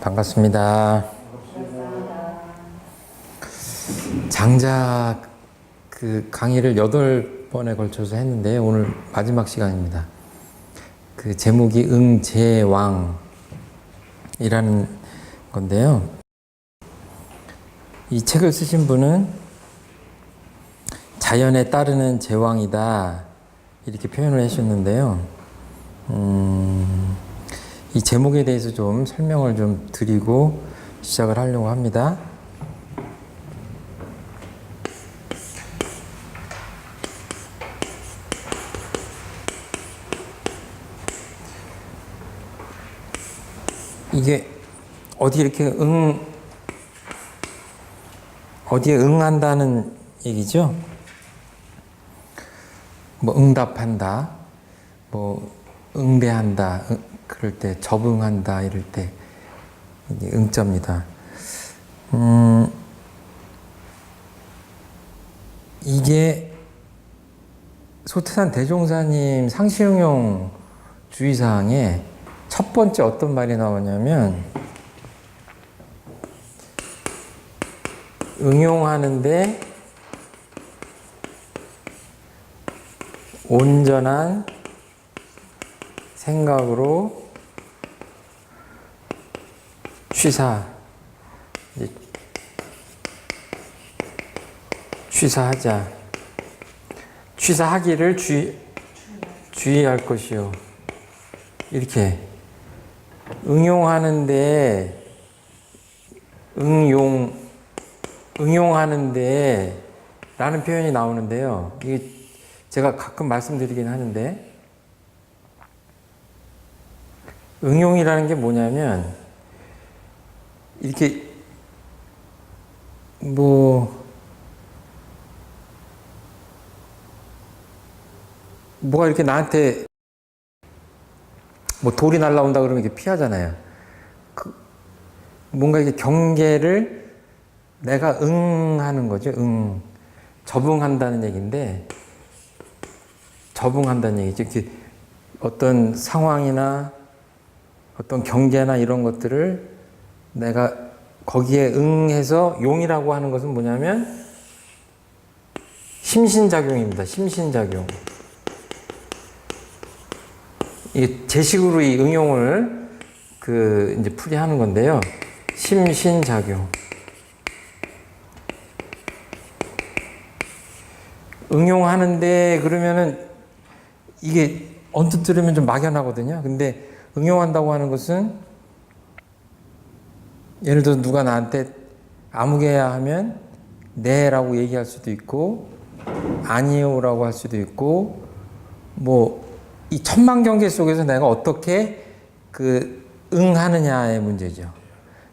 반갑습니다. 장작 강의를 8번에 걸쳐서 했는데 오늘 마지막 시간입니다. 제목이 응제왕이라는 건데요. 이 책을 쓰신 분은 자연에 따르는 제왕이다 이렇게 표현을 하셨는데요. 이 제목에 대해서 좀 설명을 좀 드리고 시작을 하려고 합니다. 이게 어디에 응한다는 얘기죠? 뭐 응답한다, 뭐 응대한다, 그럴 때 적응한다 이럴 때 이게 응자입니다. 이게 소태산 대종사님 상시응용 주의사항에 첫 번째 어떤 말이 나오냐면 응용하는데 온전한 생각으로 취사하자. 취사하기를 주의할 것이요. 이렇게 응용하는데 응용하는데 라는 표현이 나오는데요. 이게 제가 가끔 말씀드리긴 하는데 응용이라는 게 뭐냐면 이렇게 뭐가 이렇게 나한테 돌이 날라온다 그러면 이렇게 피하잖아요. 뭔가 이렇게 경계를 내가 응하는 거죠. 적응한다는 얘기인데, 적응한다는 얘기죠. 이렇게 어떤 상황이나 어떤 경계나 이런 것들을 내가 거기에 응해서 용이라고 하는 것은 뭐냐면 심신작용입니다. 심신작용. 이게 제식으로 이 응용을 이제 풀이하는 건데요. 심신작용. 응용하는데 그러면은 이게 언뜻 들으면 좀 막연하거든요. 근데 응용한다고 하는 것은 예를 들어 누가 나한테 아무개야 하면 네라고 얘기할 수도 있고 아니요라고 할 수도 있고 이 천만 경계 속에서 내가 어떻게 응하느냐의 문제죠.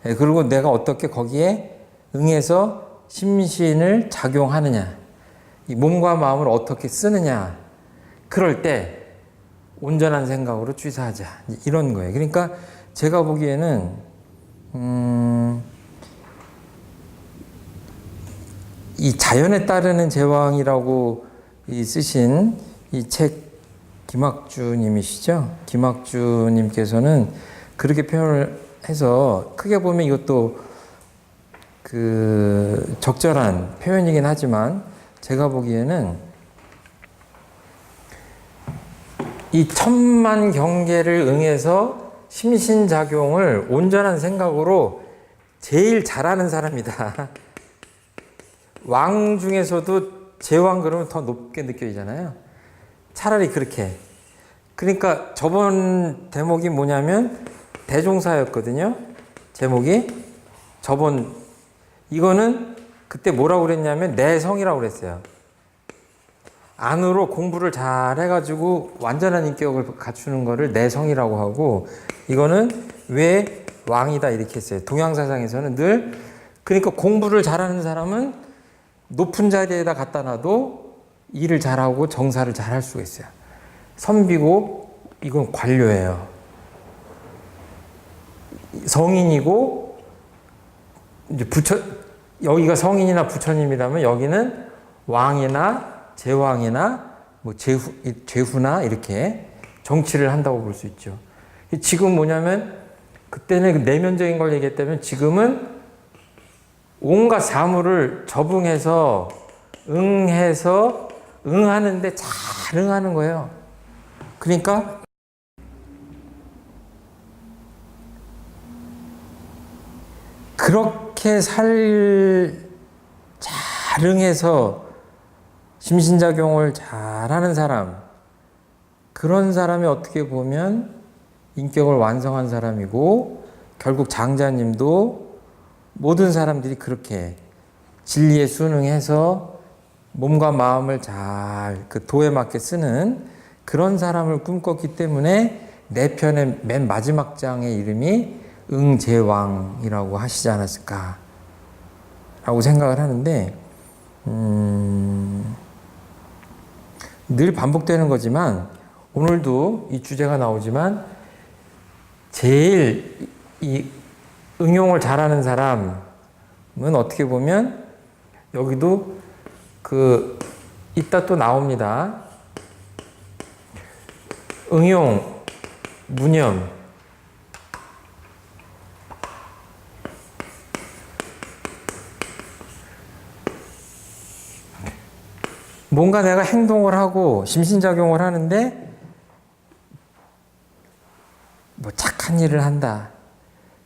그리고 내가 어떻게 거기에 응해서 심신을 작용하느냐, 이 몸과 마음을 어떻게 쓰느냐, 그럴 때 온전한 생각으로 취사하자 이런 거예요. 그러니까 제가 보기에는 이 자연에 따르는 제왕이라고 쓰신 이 책 김학주님이시죠? 김학주님께서는 그렇게 표현을 해서 크게 보면 이것도 적절한 표현이긴 하지만 제가 보기에는 이 천만 경계를 응해서 심신작용을 온전한 생각으로 제일 잘하는 사람이다. 왕 중에서도 제왕 그러면 더 높게 느껴지잖아요. 차라리 그렇게. 그러니까 저번 대목이 뭐냐면 대종사였거든요. 제목이. 이거는 그때 뭐라고 그랬냐면 내성이라고 그랬어요. 안으로 공부를 잘 해가지고 완전한 인격을 갖추는 거를 내성이라고 하고, 이거는 왜 왕이다 이렇게 했어요. 동양사상에서는 늘. 그러니까 공부를 잘하는 사람은 높은 자리에다 갖다 놔도 일을 잘하고 정사를 잘할 수가 있어요. 선비고 이건 관료예요. 성인이고 이제 여기가 성인이나 부처님이라면 여기는 왕이나 제왕이나 제후나 이렇게 정치를 한다고 볼 수 있죠. 지금 뭐냐면 그때는 그 내면적인 걸 얘기했다면 지금은 온갖 사물을 적응해서 응해서 응하는데 잘 응하는 거예요. 그러니까 그렇게 잘 응해서 심신작용을 잘하는 사람, 그런 사람이 어떻게 보면 인격을 완성한 사람이고, 결국 장자님도 모든 사람들이 그렇게 진리에 순응해서 몸과 마음을 잘 그 도에 맞게 쓰는 그런 사람을 꿈꿨기 때문에 내 편의 맨 마지막 장의 이름이 응제왕이라고 하시지 않았을까 라고 생각을 하는데, 늘 반복되는 거지만 오늘도 이 주제가 나오지만 제일 이 응용을 잘하는 사람은 어떻게 보면 여기도 그 이따 또 나옵니다. 응용, 무념. 뭔가 내가 행동을 하고 심신작용을 하는데 뭐 착한 일을 한다.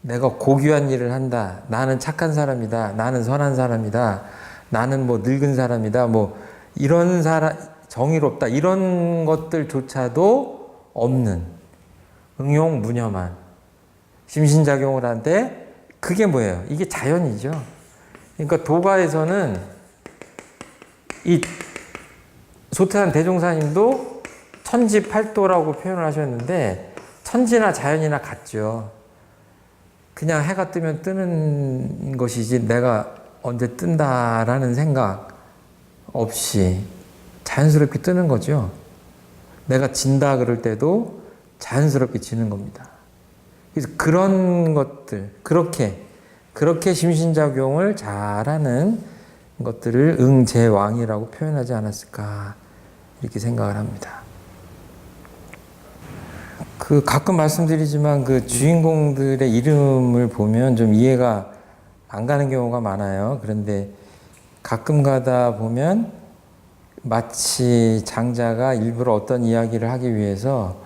내가 고귀한 일을 한다. 나는 착한 사람이다. 나는 선한 사람이다. 나는 뭐 늙은 사람이다. 뭐 이런 사람, 정의롭다. 이런 것들조차도 없는 응용 무념한 심신작용을 하는데 그게 뭐예요? 이게 자연이죠. 그러니까 도가에서는 이 소태한 대종사님도 천지팔도라고 표현을 하셨는데 천지나 자연이나 같죠. 그냥 해가 뜨면 뜨는 것이지 내가 언제 뜬다라는 생각 없이 자연스럽게 뜨는 거죠. 내가 진다 그럴 때도 자연스럽게 지는 겁니다. 그래서 그런 것들, 그렇게 심신작용을 잘하는 것들을 응제왕이라고 표현하지 않았을까 이렇게 생각을 합니다. 그 가끔 말씀드리지만 그 주인공들의 이름을 보면 좀 이해가 안 가는 경우가 많아요. 그런데 가끔 가다 보면 마치 장자가 일부러 어떤 이야기를 하기 위해서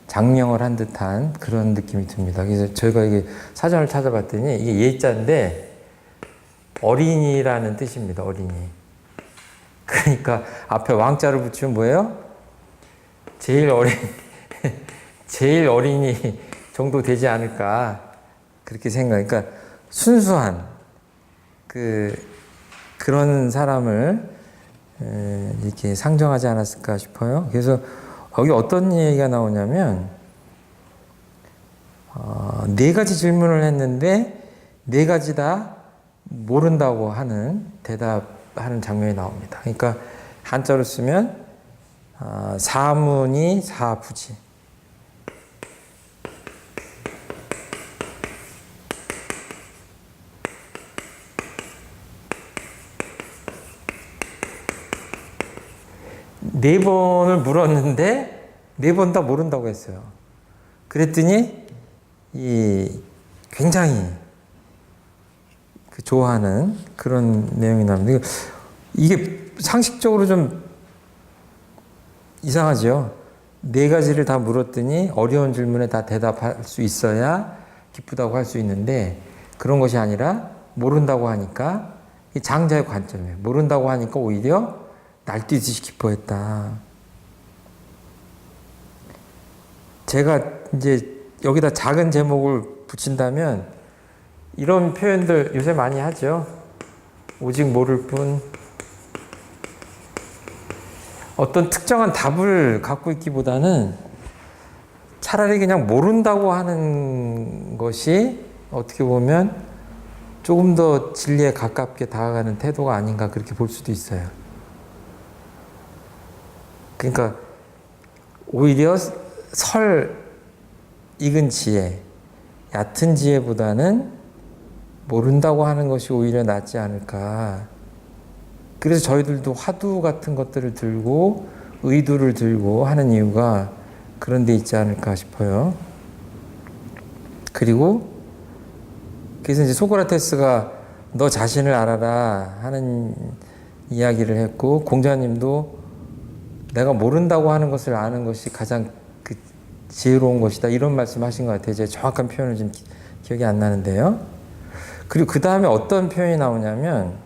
장명을 한 듯한 그런 느낌이 듭니다. 그래서 저희가 이게 사전을 찾아봤더니 이게 예자인데 어린이라는 뜻입니다. 어린이. 그러니까 앞에 왕자를 붙이면 뭐예요? 제일 어린이 정도 되지 않을까 그렇게 생각. 그러니까 순수한 그런 사람을 이렇게 상정하지 않았을까 싶어요. 그래서 여기 어떤 얘기가 나오냐면 네 가지 질문을 했는데 네 가지 다 모른다고 하는 대답하는 장면이 나옵니다. 그러니까 한자로 쓰면 사문이 사부지. 네 번을 물었는데 네 번 다 모른다고 했어요. 그랬더니 굉장히 좋아하는 그런 내용이 나옵니다. 이게 상식적으로 좀 이상하죠. 네 가지를 다 물었더니 어려운 질문에 다 대답할 수 있어야 기쁘다고 할 수 있는데 그런 것이 아니라 모른다고 하니까 이 장자의 관점이에요. 모른다고 하니까 오히려 날뛰듯이 기뻐했다. 제가 이제 여기다 작은 제목을 붙인다면 이런 표현들 요새 많이 하죠. 오직 모를 뿐. 어떤 특정한 답을 갖고 있기보다는 차라리 그냥 모른다고 하는 것이 어떻게 보면 조금 더 진리에 가깝게 다가가는 태도가 아닌가 그렇게 볼 수도 있어요. 그러니까 오히려 익은 지혜, 얕은 지혜보다는 모른다고 하는 것이 오히려 낫지 않을까. 그래서 저희들도 화두 같은 것들을 들고 의두를 들고 하는 이유가 그런 데 있지 않을까 싶어요. 그리고 그래서 이제 소크라테스가 너 자신을 알아라 하는 이야기를 했고, 공자님도 내가 모른다고 하는 것을 아는 것이 가장 그 지혜로운 것이다, 이런 말씀하신 것 같아요. 제 정확한 표현은 지금 기억이 안 나는데요. 그리고 그 다음에 어떤 표현이 나오냐면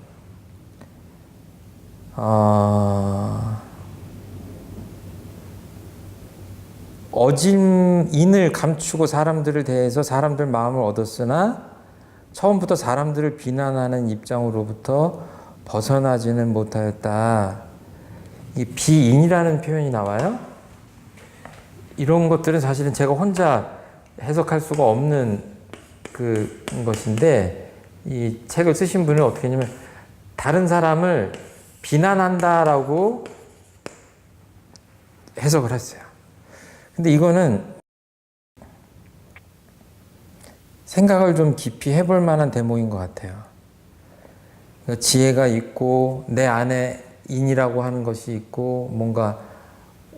어진 인을 감추고 사람들을 대해서 사람들 마음을 얻었으나 처음부터 사람들을 비난하는 입장으로부터 벗어나지는 못하였다. 이 비인이라는 표현이 나와요. 이런 것들은 사실은 제가 혼자 해석할 수가 없는 그 것인데, 이 책을 쓰신 분은 어떻게 했냐면 다른 사람을 비난한다라고 해석을 했어요. 근데 이거는 생각을 좀 깊이 해볼 만한 대목인 것 같아요. 그러니까 지혜가 있고 내 안에 인이라고 하는 것이 있고 뭔가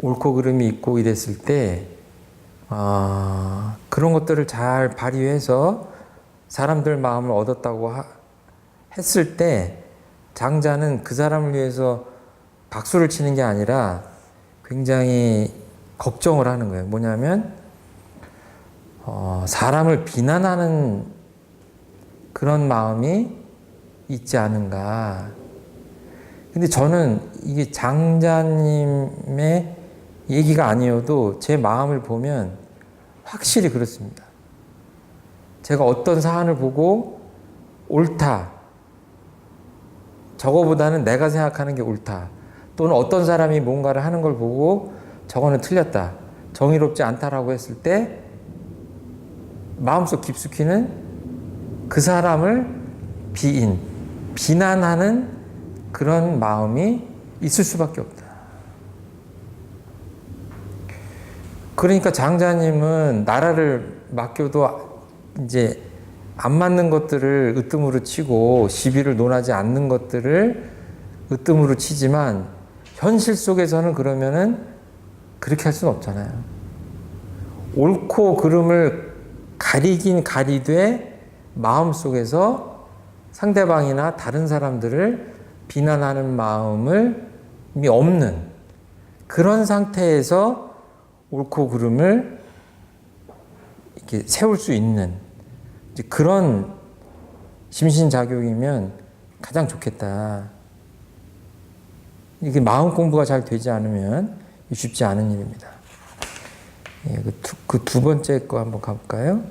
옳고 그름이 있고 이랬을 때 그런 것들을 잘 발휘해서 사람들 마음을 얻었다고 했을 때 장자는 그 사람을 위해서 박수를 치는 게 아니라 굉장히 걱정을 하는 거예요. 뭐냐면 사람을 비난하는 그런 마음이 있지 않은가. 근데 저는 이게 장자님의 얘기가 아니어도 제 마음을 보면 확실히 그렇습니다. 제가 어떤 사안을 보고 옳다, 저거보다는 내가 생각하는 게 옳다, 또는 어떤 사람이 뭔가를 하는 걸 보고 저거는 틀렸다, 정의롭지 않다라고 했을 때 마음속 깊숙이는 그 사람을 비난하는 그런 마음이 있을 수밖에 없다. 그러니까 장자님은 나라를 맡겨도 이제 안 맞는 것들을 으뜸으로 치고 시비를 논하지 않는 것들을 으뜸으로 치지만 현실 속에서는 그러면은 그렇게 할 수는 없잖아요. 옳고 그름을 가리긴 가리되 마음속에서 상대방이나 다른 사람들을 비난하는 마음이 없는 그런 상태에서 옳고 그름을 이렇게 세울 수 있는 그런 심신작용이면 가장 좋겠다. 이게 마음 공부가 잘 되지 않으면 쉽지 않은 일입니다. 그 두 번째 거 한번 가볼까요?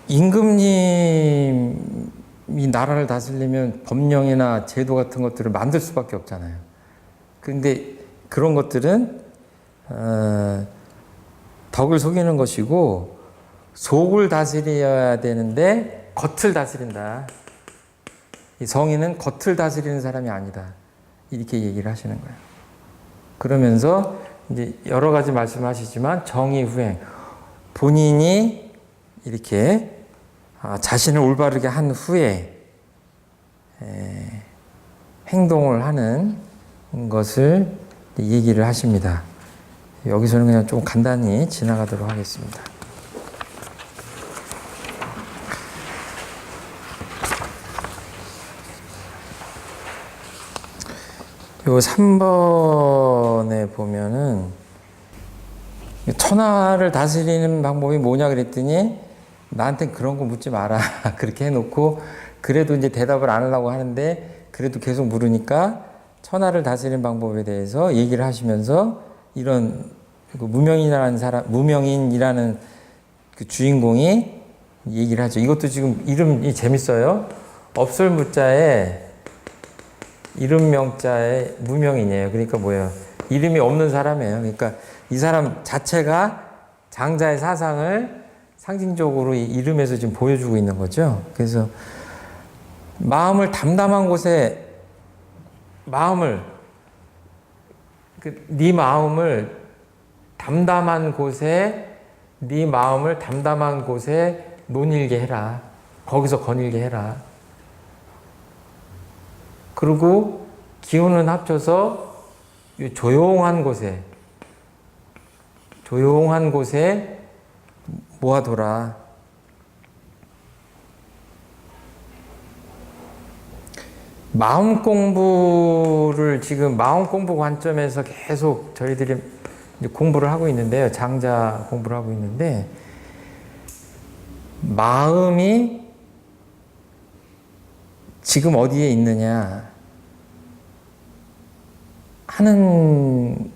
임금님이 나라를 다스리면 법령이나 제도 같은 것들을 만들 수밖에 없잖아요. 근데 그런 것들은 덕을 속이는 것이고 속을 다스려야 되는데 겉을 다스린다. 이 성인은 겉을 다스리는 사람이 아니다. 이렇게 얘기를 하시는 거예요. 그러면서 이제 여러 가지 말씀하시지만 정의 후행, 본인이 이렇게 자신을 올바르게 한 후에 행동을 하는 것을 얘기를 하십니다. 여기서는 그냥 좀 간단히 지나가도록 하겠습니다. 요 3번에 보면은 천하를 다스리는 방법이 뭐냐 그랬더니 나한테 그런 거 묻지 마라. 그렇게 해놓고 그래도 이제 대답을 안 하려고 하는데 그래도 계속 물으니까 천하를 다스리는 방법에 대해서 얘기를 하시면서 이런 무명인이라는 그 주인공이 얘기를 하죠. 이것도 지금 이름이 재밌어요. 없을무자에 이름명자에 무명인이에요. 그러니까 뭐예요? 이름이 없는 사람이에요. 그러니까 이 사람 자체가 장자의 사상을 상징적으로 이 이름에서 지금 보여주고 있는 거죠. 그래서 마음을 담담한 곳에 네 마음을 담담한 곳에 논일게 해라. 거기서 거닐게 해라. 그리고 기운은 합쳐서 조용한 곳에 모아둬라. 마음 공부를 지금 마음 공부 관점에서 계속 저희들이 이제 공부를 하고 있는데요. 장자 공부를 하고 있는데, 마음이 지금 어디에 있느냐 하는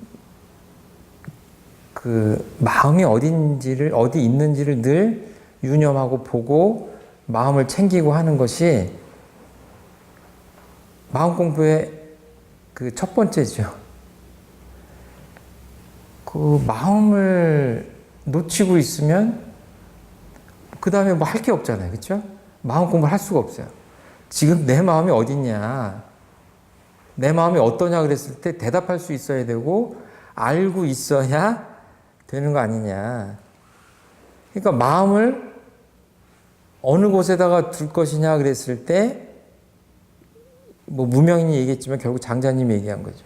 그 마음이 어디 있는지를 늘 유념하고 보고 마음을 챙기고 하는 것이 마음 공부의 그 첫 번째죠. 그 마음을 놓치고 있으면 그 다음에 뭐 할 게 없잖아요. 그렇죠? 마음 공부를 할 수가 없어요. 지금 내 마음이 어딨냐, 내 마음이 어떠냐 그랬을 때 대답할 수 있어야 되고 알고 있어야 되는 거 아니냐. 그러니까 마음을 어느 곳에다가 둘 것이냐 그랬을 때 뭐 무명인이 얘기했지만 결국 장자님이 얘기한 거죠.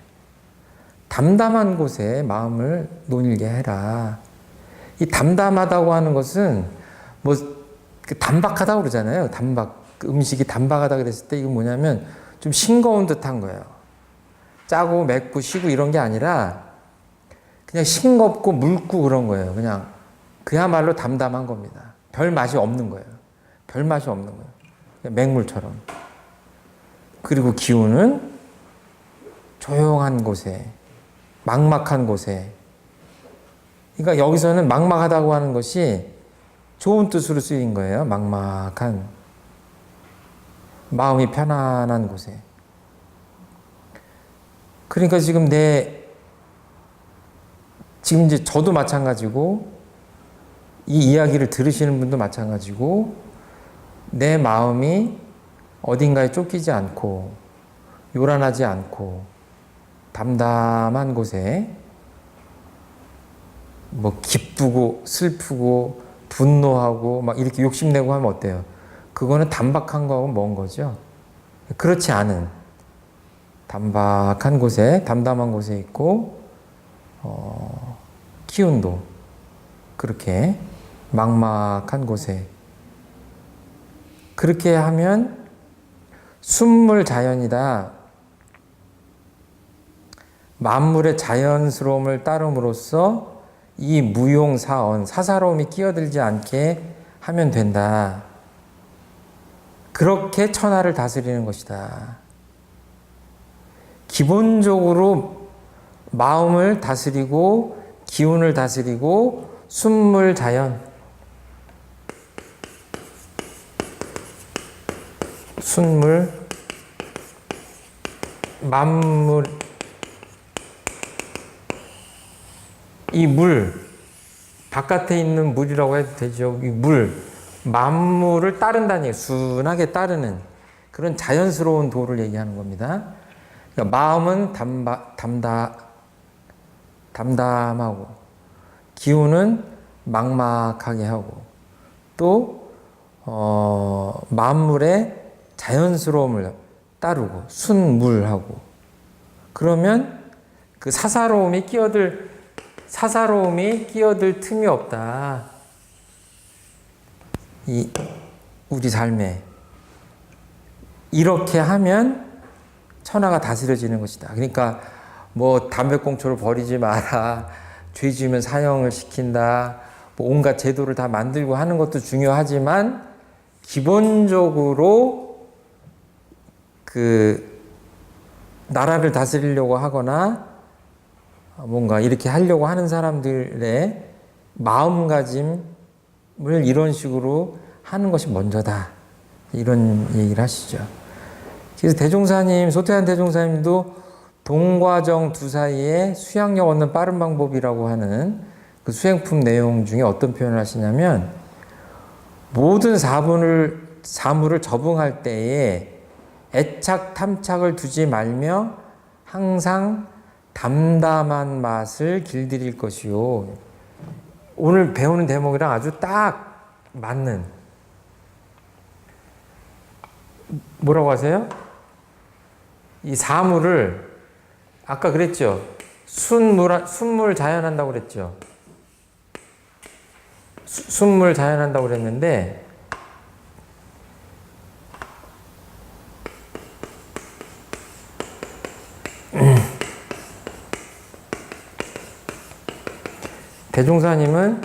담담한 곳에 마음을 논일게 해라. 이 담담하다고 하는 것은 뭐 단박하다고 그러잖아요. 그 음식이 단박하다 그랬을 때 이건 뭐냐면 좀 싱거운 듯한 거예요. 짜고 맵고 시고 이런 게 아니라 그냥 싱겁고 묽고 그런 거예요. 그냥 그야말로 담담한 겁니다. 별 맛이 없는 거예요. 별 맛이 없는 거예요. 그냥 맹물처럼. 그리고 기운은 조용한 곳에, 막막한 곳에. 그러니까 여기서는 막막하다고 하는 것이 좋은 뜻으로 쓰인 거예요. 막막한. 마음이 편안한 곳에. 그러니까 지금 지금 이제 저도 마찬가지고, 이 이야기를 들으시는 분도 마찬가지고, 내 마음이 어딘가에 쫓기지 않고, 요란하지 않고, 담담한 곳에, 뭐 기쁘고, 슬프고, 분노하고, 막 이렇게 욕심내고 하면 어때요? 그거는 단박한 거하고 먼 거죠. 그렇지 않은, 단박한 곳에, 담담한 곳에 있고, 기운도 그렇게 막막한 곳에. 그렇게 하면 순물 자연이다. 만물의 자연스러움을 따름으로써 이 무용사언, 사사로움이 끼어들지 않게 하면 된다. 그렇게 천하를 다스리는 것이다. 기본적으로 마음을 다스리고 기운을 다스리고 순물 자연, 순물, 만물, 이 물, 바깥에 있는 물이라고 해도 되죠. 이 물, 만물을 따른다는 얘기예요. 순하게 따르는 그런 자연스러운 도를 얘기하는 겁니다. 그러니까 마음은 담담하고, 기운은 막막하게 하고, 또 만물의 자연스러움을 따르고 순물하고. 그러면 그 사사로움이 끼어들 틈이 없다. 우리 삶에 이렇게 하면 천하가 다스려지는 것이다. 그러니까 뭐 담배꽁초를 버리지 마라, 죄 지으면 사형을 시킨다, 뭐 온갖 제도를 다 만들고 하는 것도 중요하지만 기본적으로 그 나라를 다스리려고 하거나 뭔가 이렇게 하려고 하는 사람들의 마음가짐을 이런 식으로 하는 것이 먼저다. 이런 얘기를 하시죠. 그래서 소태한 대종사님도 동과정 두 사이에 수양력 얻는 빠른 방법이라고 하는 그 수행품 내용 중에 어떤 표현을 하시냐면, 모든 사물을 접응할 때에 애착, 탐착을 두지 말며 항상 담담한 맛을 길들일 것이요. 오늘 배우는 대목이랑 아주 딱 맞는, 뭐라고 하세요? 이 사물을 아까 그랬죠. 순물 자연한다고 그랬죠. 순물 자연한다고 그랬는데, 대종사님은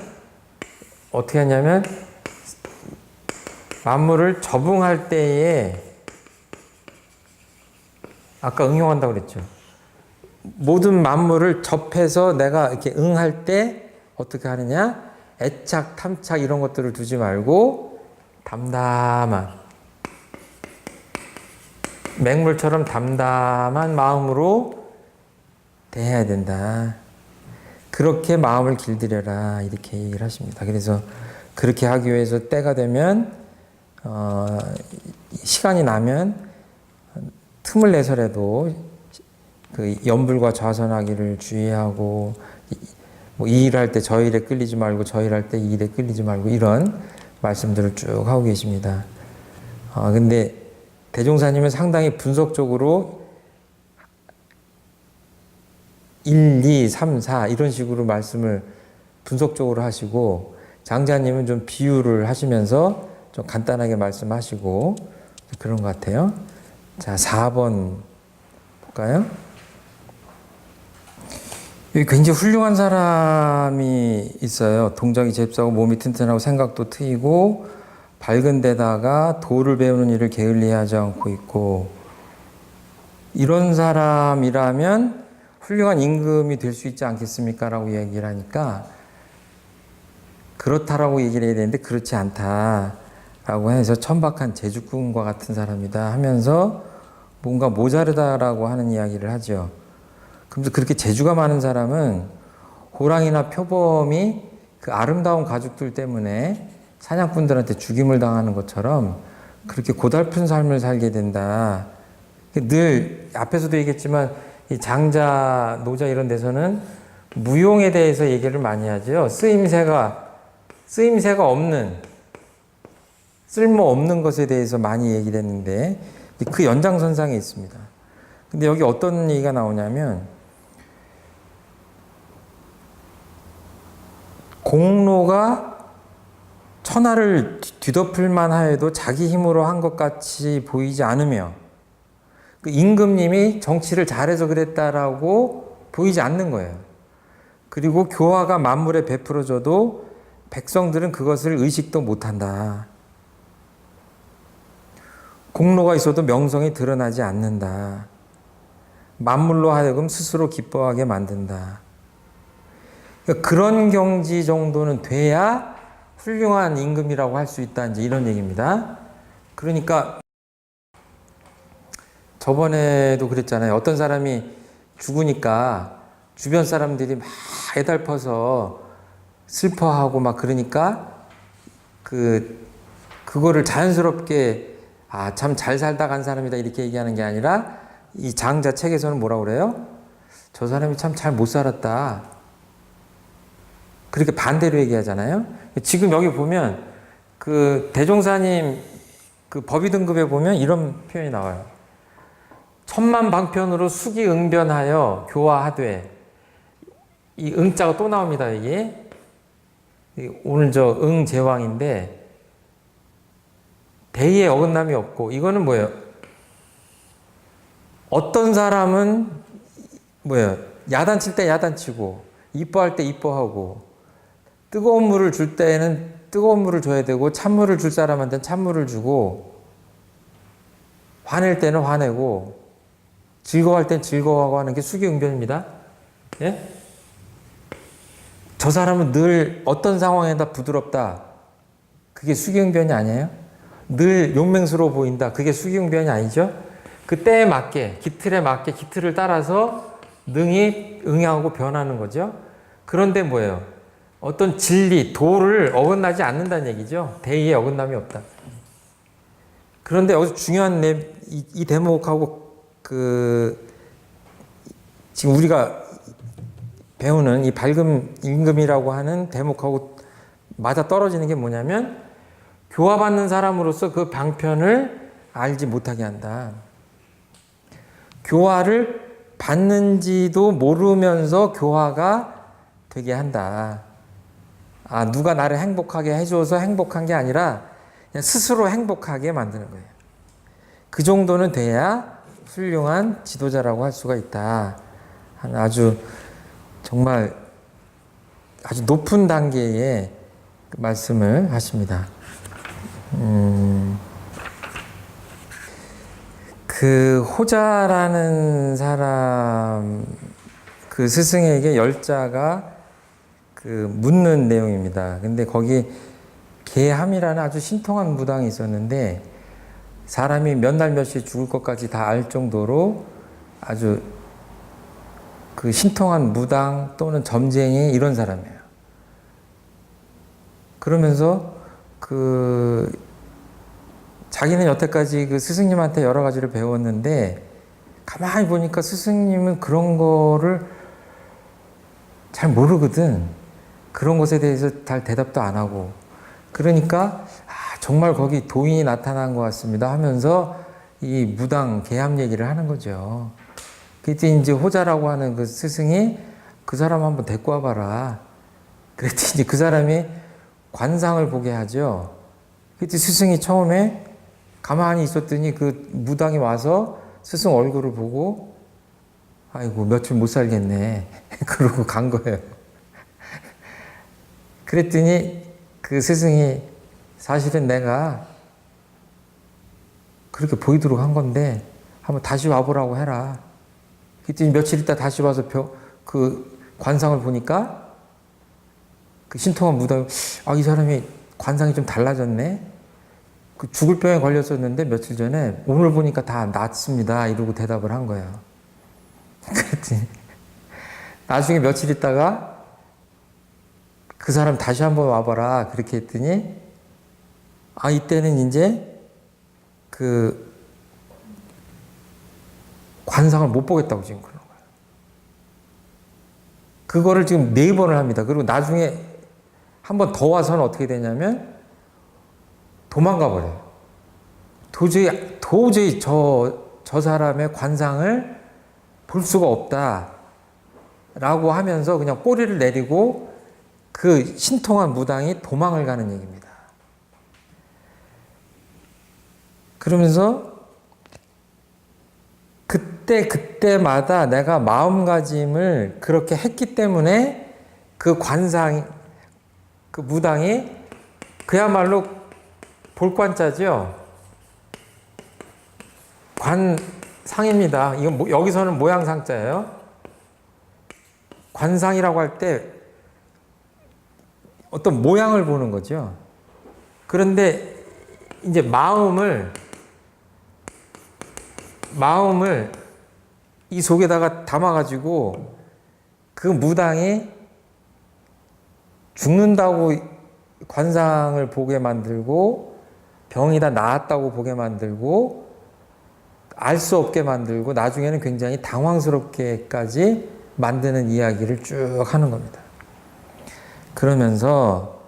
어떻게 하냐면 만물을 적응할 때에 아까 응용한다고 그랬죠. 모든 만물을 접해서 내가 이렇게 응할 때 어떻게 하느냐? 애착, 탐착 이런 것들을 두지 말고 담담한 맹물처럼 담담한 마음으로 대해야 된다. 그렇게 마음을 길들여라 이렇게 얘기를 하십니다. 그래서 그렇게 하기 위해서 때가 되면 시간이 나면 틈을 내서라도 그 염불과 좌선하기를 주의하고 뭐 이 일할 때 저 일에 끌리지 말고 저 일할 때 이 일에 끌리지 말고 이런 말씀들을 쭉 하고 계십니다. 근데 대종사님은 상당히 분석적으로 1, 2, 3, 4 이런 식으로 말씀을 분석적으로 하시고 장자님은 좀 비유를 하시면서 좀 간단하게 말씀하시고 그런 것 같아요. 자, 4번 볼까요? 여기 굉장히 훌륭한 사람이 있어요. 동작이 잽싸고 몸이 튼튼하고 생각도 트이고 밝은 데다가 도를 배우는 일을 게을리하지 않고 있고 이런 사람이라면 훌륭한 임금이 될 수 있지 않겠습니까? 라고 얘기를 하니까 그렇다라고 얘기를 해야 되는데 그렇지 않다라고 해서 천박한 제주꾼과 같은 사람이다 하면서 뭔가 모자르다라고 하는 이야기를 하죠. 그러면서 그렇게 재주가 많은 사람은 호랑이나 표범이 그 아름다운 가죽들 때문에 사냥꾼들한테 죽임을 당하는 것처럼 그렇게 고달픈 삶을 살게 된다. 늘 앞에서도 얘기했지만 이 장자, 노자 이런 데서는 무용에 대해서 얘기를 많이 하죠. 쓰임새가 없는, 쓸모없는 것에 대해서 많이 얘기를 했는데 그 연장선상에 있습니다. 근데 여기 어떤 얘기가 나오냐면 공로가 천하를 뒤덮을만 하여도 자기 힘으로 한 것 같이 보이지 않으며 그 임금님이 정치를 잘해서 그랬다라고 보이지 않는 거예요. 그리고 교화가 만물에 베풀어져도 백성들은 그것을 의식도 못한다. 공로가 있어도 명성이 드러나지 않는다. 만물로 하여금 스스로 기뻐하게 만든다. 그러니까 그런 경지 정도는 돼야 훌륭한 임금이라고 할 수 있다. 이제 이런 얘기입니다. 그러니까 저번에도 그랬잖아요. 어떤 사람이 죽으니까 주변 사람들이 막 애달퍼서 슬퍼하고 막 그러니까 그거를 자연스럽게 참 잘 살다 간 사람이다 이렇게 얘기하는 게 아니라 이 장자 책에서는 뭐라고 그래요? 저 사람이 참 잘 못 살았다. 그렇게 반대로 얘기하잖아요. 지금 여기 보면 그 대종사님 그 법의 등급에 보면 이런 표현이 나와요. 천만방편으로 수기응변하여 교화하되 이 응자가 또 나옵니다. 이게 오늘 저 응제왕인데 대의에 어긋남이 없고 이거는 뭐예요? 어떤 사람은 뭐예요? 야단칠 때 야단치고 이뻐할 때 이뻐하고 뜨거운 물을 줄 때에는 뜨거운 물을 줘야 되고 찬물을 줄 사람한테는 찬물을 주고 화낼 때는 화내고 즐거워할 땐 즐거워하고 하는 게 수기응변입니다. 예? 저 사람은 늘 어떤 상황에다 부드럽다. 그게 수기응변이 아니에요? 늘 용맹스러워 보인다. 그게 수기응변이 아니죠? 그 때에 맞게, 기틀에 맞게, 기틀을 따라서 능히 응하고 변하는 거죠. 그런데 뭐예요? 어떤 진리, 도를 어긋나지 않는다는 얘기죠. 대의에 어긋남이 없다. 그런데 여기서 중요한 이 대목하고 지금 우리가 배우는 이 밝음 임금이라고 하는 대목하고 맞아 떨어지는 게 뭐냐면 교화받는 사람으로서 그 방편을 알지 못하게 한다. 교화를 받는지도 모르면서 교화가 되게 한다. 누가 나를 행복하게 해줘서 행복한 게 아니라 그냥 스스로 행복하게 만드는 거예요. 그 정도는 돼야 훌륭한 지도자라고 할 수가 있다. 아주 정말 아주 높은 단계의 말씀을 하십니다. 그 호자라는 사람, 그 스승에게 열자가 그 묻는 내용입니다. 근데 거기 계함이라는 아주 신통한 무당이 있었는데 사람이 몇 날 몇시에 죽을 것까지 다 알 정도로 아주 그 신통한 무당 또는 점쟁이 이런 사람이에요. 그러면서 그 자기는 여태까지 그 스승님한테 여러 가지를 배웠는데 가만히 보니까 스승님은 그런 거를 잘 모르거든. 그런 것에 대해서 잘 대답도 안 하고. 그러니까 정말 거기 도인이 나타난 것 같습니다 하면서 이 무당 계함 얘기를 하는 거죠. 그때 이제 호자라고 하는 그 스승이 그 사람 한번 데리고 와봐라. 그랬더니 이제 그 사람이 관상을 보게 하죠. 그때 스승이 처음에 가만히 있었더니 그 무당이 와서 스승 얼굴을 보고 아이고 며칠 못 살겠네 그러고 간 거예요. 그랬더니 그 스승이 사실은 내가 그렇게 보이도록 한 건데 한번 다시 와보라고 해라. 그랬더니 며칠 있다 다시 와서 그 관상을 보니까 그 신통한 무당이 이 사람이 관상이 좀 달라졌네. 그 죽을 병에 걸렸었는데 며칠 전에 오늘 보니까 다 낫습니다 이러고 대답을 한 거예요. 그랬더니 나중에 며칠 있다가 그 사람 다시 한번 와봐라 그렇게 했더니 이때는 이제 그 관상을 못 보겠다고 지금 그러는 거예요. 그거를 지금 4번을 합니다. 그리고 나중에 한 번 더 와서는 어떻게 되냐면 도망가 버려요. 도저히 저 사람의 관상을 볼 수가 없다라고 하면서 그냥 꼬리를 내리고 그 신통한 무당이 도망을 가는 얘기입니다. 그러면서 그때마다 내가 마음가짐을 그렇게 했기 때문에 그 그 무당이 그야말로 볼관자죠. 관상입니다. 이건 여기서는 모양상자예요. 관상이라고 할 때 어떤 모양을 보는 거죠. 그런데 이제 마음을 이 속에다가 담아가지고 그 무당이 죽는다고 관상을 보게 만들고 병이 다 나았다고 보게 만들고 알 수 없게 만들고 나중에는 굉장히 당황스럽게까지 만드는 이야기를 쭉 하는 겁니다. 그러면서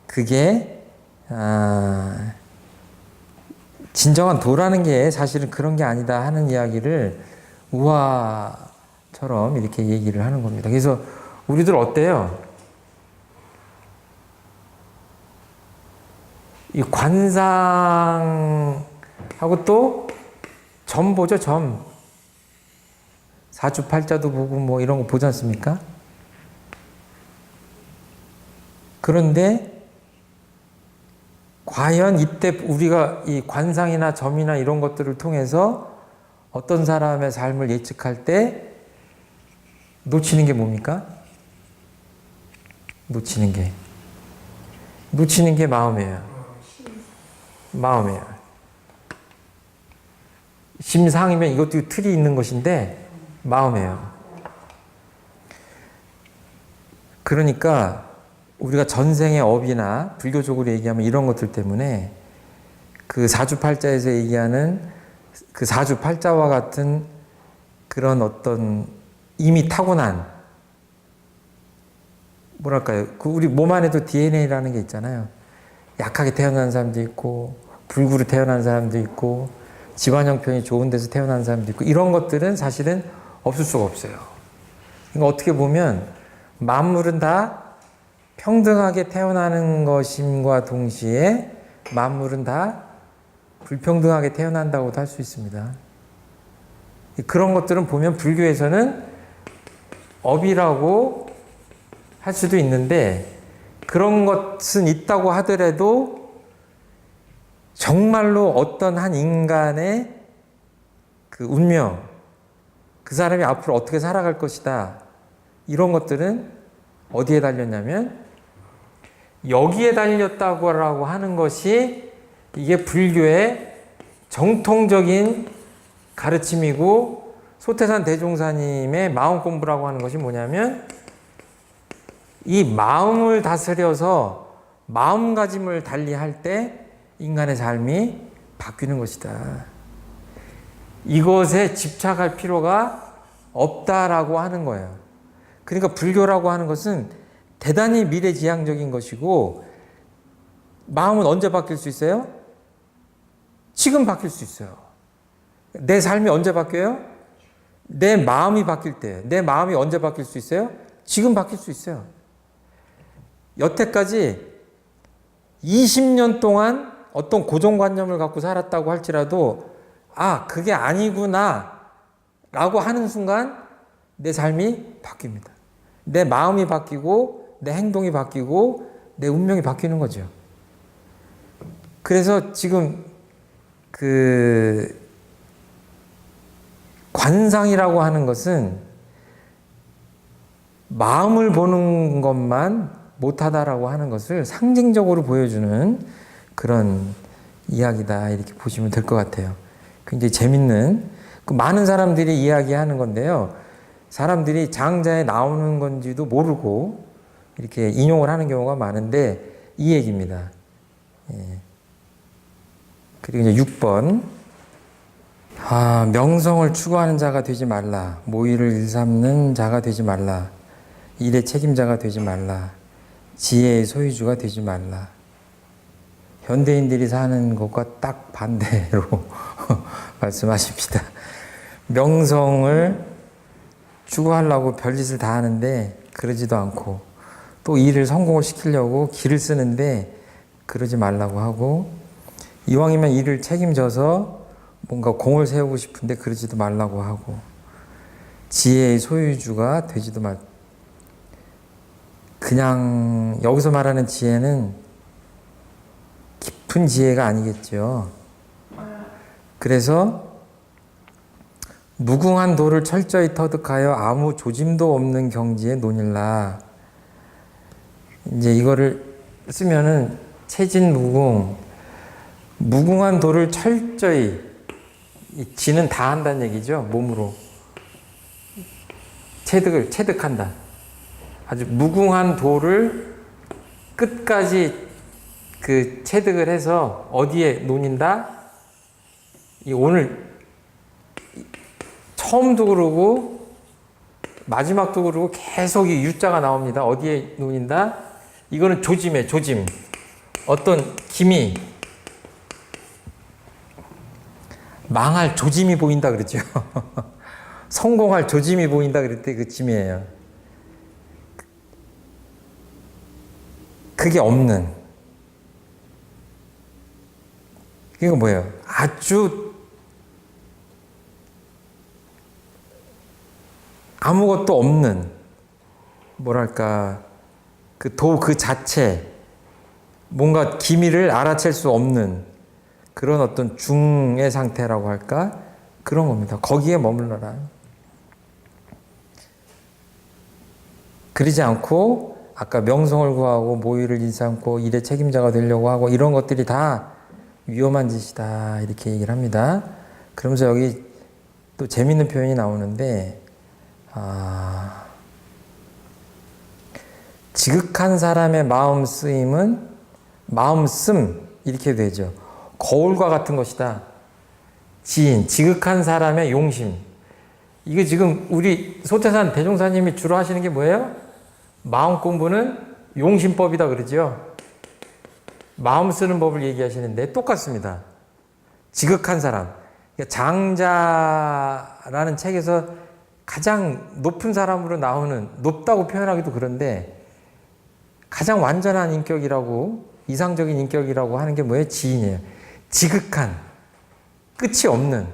그게 진정한 도라는 게 사실은 그런 게 아니다 하는 이야기를 우화처럼 이렇게 얘기를 하는 겁니다. 그래서 우리들 어때요? 이 관상하고 또 점 보죠, 점. 사주팔자도 보고 뭐 이런 거 보지 않습니까? 그런데 과연 이때 우리가 이 관상이나 점이나 이런 것들을 통해서 어떤 사람의 삶을 예측할 때 놓치는 게 뭡니까? 놓치는 게 마음이에요. 마음이에요. 심상이면 이것도 틀이 있는 것인데 마음이에요. 그러니까 우리가 전생의 업이나 불교적으로 얘기하면 이런 것들 때문에 그 사주팔자에서 얘기하는 그 사주팔자와 같은 그런 어떤 이미 타고난 뭐랄까요? 그 우리 몸 안에도 DNA라는 게 있잖아요. 약하게 태어난 사람도 있고 불구로 태어난 사람도 있고 집안 형편이 좋은 데서 태어난 사람도 있고 이런 것들은 사실은 없을 수가 없어요. 그러니까 어떻게 보면 만물은 다 평등하게 태어나는 것임과 동시에 만물은 다 불평등하게 태어난다고도 할 수 있습니다. 그런 것들은 보면 불교에서는 업이라고 할 수도 있는데 그런 것은 있다고 하더라도 정말로 어떤 한 인간의 그 운명, 그 사람이 앞으로 어떻게 살아갈 것이다. 이런 것들은 어디에 달렸냐면 여기에 달렸다고 하는 것이 이게 불교의 정통적인 가르침이고 소태산 대종사님의 마음 공부라고 하는 것이 뭐냐면 이 마음을 다스려서 마음가짐을 달리할 때 인간의 삶이 바뀌는 것이다. 이것에 집착할 필요가 없다라고 하는 거예요. 그러니까 불교라고 하는 것은 대단히 미래지향적인 것이고 마음은 언제 바뀔 수 있어요? 지금 바뀔 수 있어요. 내 삶이 언제 바뀌어요? 내 마음이 바뀔 때. 내 마음이 언제 바뀔 수 있어요? 지금 바뀔 수 있어요. 여태까지 20년 동안 어떤 고정관념을 갖고 살았다고 할지라도 아, 그게 아니구나 라고 하는 순간 내 삶이 바뀝니다. 내 마음이 바뀌고 내 행동이 바뀌고 내 운명이 바뀌는 거죠. 그래서 지금 그 관상이라고 하는 것은 마음을 보는 것만 못하다라고 하는 것을 상징적으로 보여주는 그런 이야기다 이렇게 보시면 될 것 같아요. 굉장히 재밌는 많은 사람들이 이야기하는 건데요. 사람들이 장자에 나오는 건지도 모르고 이렇게 인용을 하는 경우가 많은데 이 얘기입니다. 예. 그리고 이제 6번 명성을 추구하는 자가 되지 말라. 모의를 일삼는 자가 되지 말라. 일의 책임자가 되지 말라. 지혜의 소유주가 되지 말라. 현대인들이 사는 것과 딱 반대로 말씀하십니다. 명성을 추구하려고 별짓을 다 하는데 그러지도 않고 또 일을 성공을 시키려고 기를 쓰는데 그러지 말라고 하고 이왕이면 일을 책임져서 뭔가 공을 세우고 싶은데 그러지도 말라고 하고 지혜의 소유주가 되지도 말. 그냥 여기서 말하는 지혜는 깊은 지혜가 아니겠죠. 그래서 무궁한 도를 철저히 터득하여 아무 조짐도 없는 경지에 논일라. 이제 이거를 쓰면은 체진무궁, 무궁한 도를 철저히 지는 다 한다는 얘기죠. 몸으로 체득한다. 아주 무궁한 도를 끝까지 그 체득을 해서 어디에 논인다? 오늘 처음도 그러고 마지막도 그러고 계속 이 유자가 나옵니다. 어디에 논인다? 이거는 조짐이에요. 조짐. 어떤 기미. 망할 조짐이 보인다 그러죠. 성공할 조짐이 보인다 그럴 때 그 짐이에요. 그게 없는. 이거 뭐예요? 아주 아무것도 없는, 뭐랄까, 그 도 그 자체, 뭔가 기미를 알아챌 수 없는 그런 어떤 중의 상태라고 할까? 그런 겁니다. 거기에 머물러라. 그러지 않고 아까 명성을 구하고 모의를 일삼고 일의 책임자가 되려고 하고 이런 것들이 다 위험한 짓이다 이렇게 얘기를 합니다. 그러면서 여기 또 재밌는 표현이 나오는데 지극한 사람의 마음 쓰임은 마음씀 이렇게 되죠. 거울과 같은 것이다. 지인, 지극한 사람의 용심. 이게 지금 우리 소태산 대종사님이 주로 하시는 게 뭐예요? 마음 공부는 용심법이다 그러죠. 마음 쓰는 법을 얘기하시는데 똑같습니다. 지극한 사람. 장자라는 책에서 가장 높은 사람으로 나오는, 높다고 표현하기도 그런데 가장 완전한 인격이라고, 이상적인 인격이라고 하는 게 뭐예요? 지인이에요. 지극한, 끝이 없는,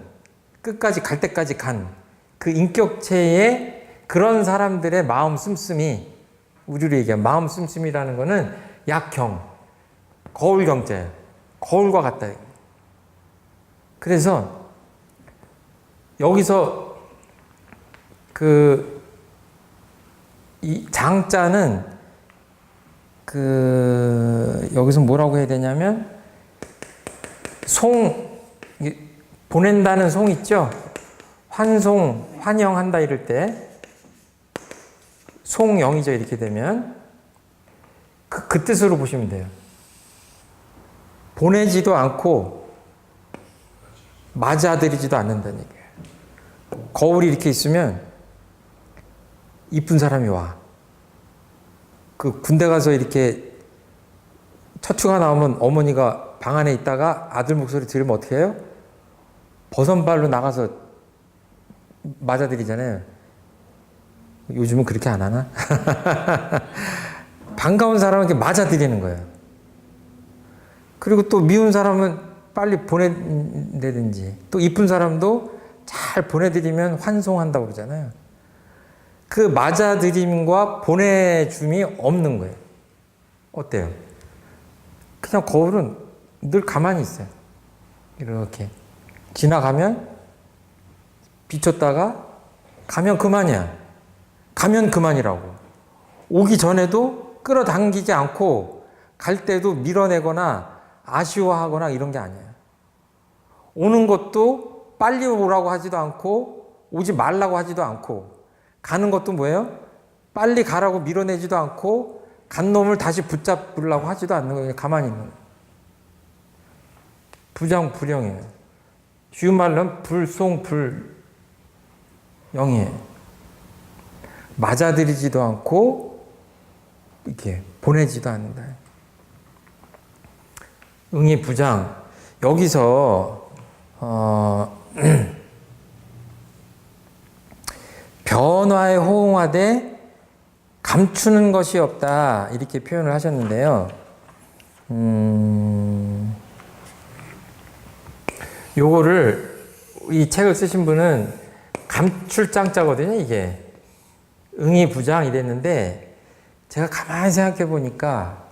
끝까지 갈 때까지 간 그 인격체의 그런 사람들의 마음 씀씀이 우리로 얘기하면 마음 씀씀이라는 거는 약경, 거울경자예요. 거울과 같다. 그래서 여기서 이 장자는 여기서 뭐라고 해야 되냐면 보낸다는 송 있죠? 환송, 환영한다 이럴 때 송영이죠. 이렇게 되면 그 뜻으로 보시면 돼요. 보내지도 않고 맞아들이지도 않는다는 얘기예요. 거울이 이렇게 있으면 이쁜 사람이 와. 군대 가서 이렇게 처추가 나오면 어머니가 방 안에 있다가 아들 목소리 들으면 어떻게 해요? 버선발로 나가서 맞아들이잖아요. 요즘은 그렇게 안 하나? 반가운 사람에게 맞아들이는 거예요. 그리고 또 미운 사람은 빨리 보내내든지, 또 이쁜 사람도 잘 보내드리면 환송한다고 그러잖아요. 그 맞아들임과 보내줌이 없는 거예요. 어때요? 그냥 거울은 늘 가만히 있어요. 이렇게 지나가면 비췄다가 가면 그만이야. 가면 그만이라고. 오기 전에도 끌어당기지 않고 갈 때도 밀어내거나 아쉬워하거나 이런 게 아니에요. 오는 것도 빨리 오라고 하지도 않고 오지 말라고 하지도 않고, 가는 것도 뭐예요? 빨리 가라고 밀어내지도 않고 간 놈을 다시 붙잡으려고 하지도 않는 거예요. 가만히 있는 거예요. 부정불영이에요. 쉬운 말로는 불송불영이에요. 맞아들이지도 않고 이렇게 보내지도 않는다. 응이부장. 여기서 변화에 호응하되 감추는 것이 없다 이렇게 표현을 하셨는데요. 요거를 이 책을 쓰신 분은 감출장자거든요. 이게 응이부장 이랬는데 제가 가만히 생각해 보니까